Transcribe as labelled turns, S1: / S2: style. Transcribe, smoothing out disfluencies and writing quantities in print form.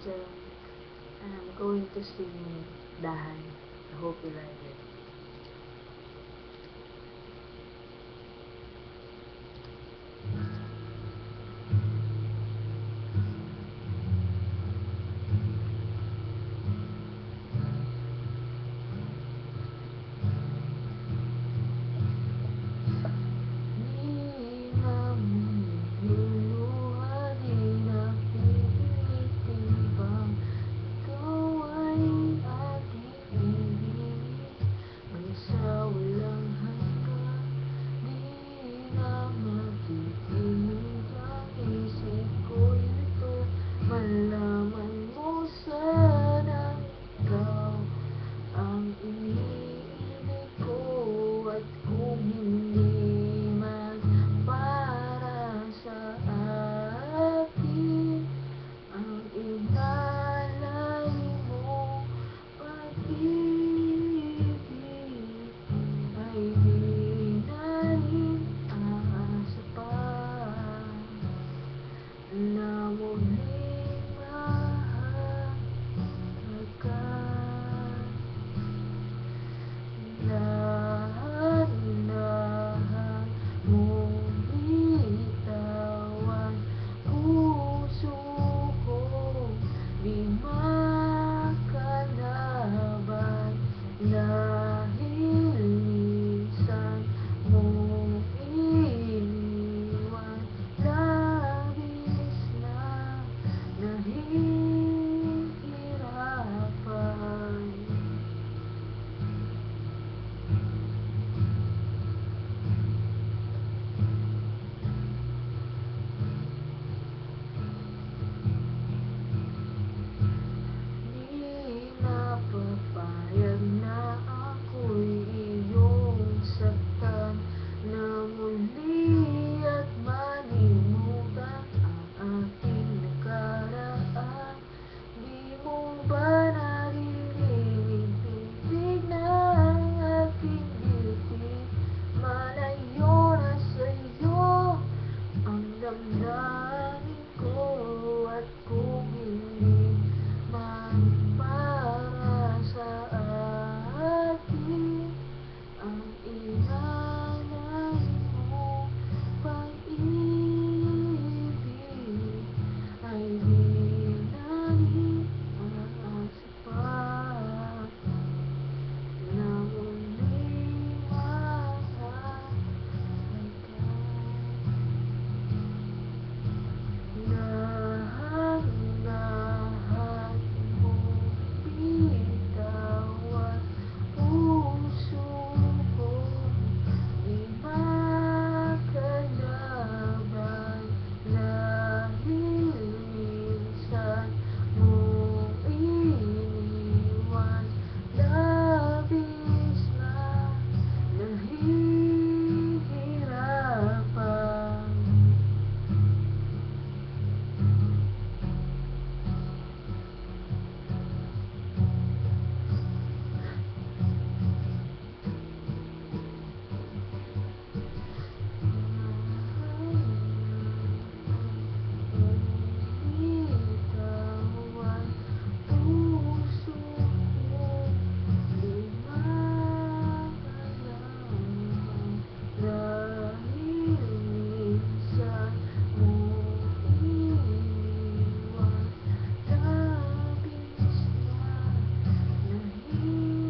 S1: So, I'm going to sing Dahan. I hope you like it. Malaman mo sanang ikaw ang iniibig ko, at kung hindi man para sa akin ang inalay mo pag-ibig, ay di na rin aasa pa na muling mahalaga. Dahan-dahan mong bitawan puso ko, di makalaban dahil minsan mong iniwan. Labis na nahihirapan. Di napapayag na ako'y iyong saktan, na muli at malimutan ang ating nakaraan. Di mo ba naririnig tubig ng aking dibdib? Malayo na sa'yo ang damdamin ko, at kung hindi man para sa atin ang inalay mo pag-ibig, ay di na rin aasa pa na muling mahalaga. Dahan-dahan mong bitawan puso ko, di makalaban dahil minsan mong iniwan. Labis na nahihirapan. Bitawan puso ko, di makalaban dahil minsan mong iniwan. Labis na nahihirapan.